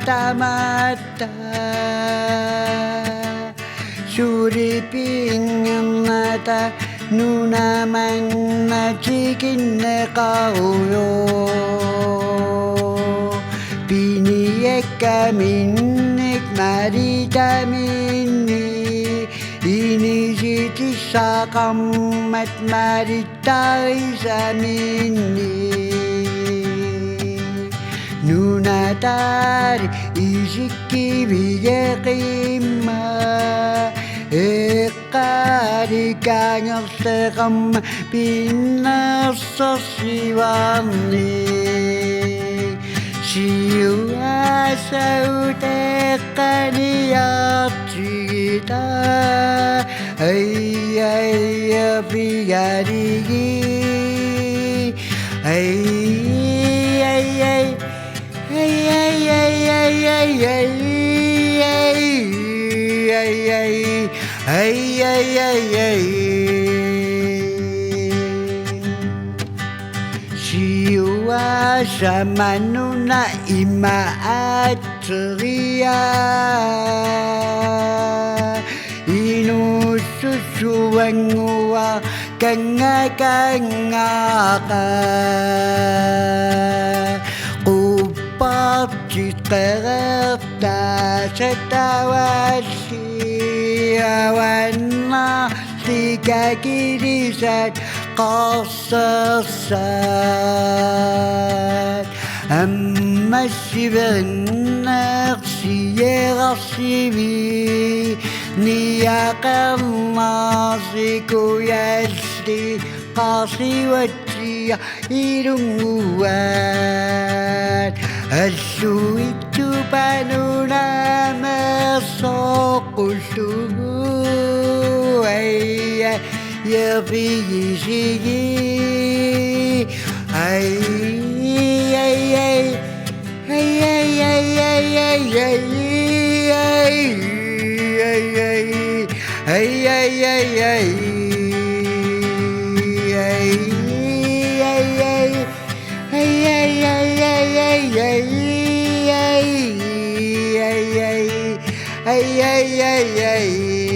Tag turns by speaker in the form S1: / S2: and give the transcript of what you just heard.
S1: mata-mata Suriping mata nunaman nachikin na kauyo Piniyek kaminik maritamini Inisiti sa kamat maritay sa mini Nunatari isiki biyekima Ekari kanyang sekam pinasasiwani Siwa sa uteka niya cita Ay pigarigi Ay Siwa sa manuna imaat ria Inususuan nguwa kanga-kanga ka Kupat cikerta sa tawad siyawan na Tiga kirisan kasasat Amma sibenak siyerak sibi Niyakan nasi kuyasli Kasiwati irunguan Asu itu panuna mesokusu Ya sigi ay ay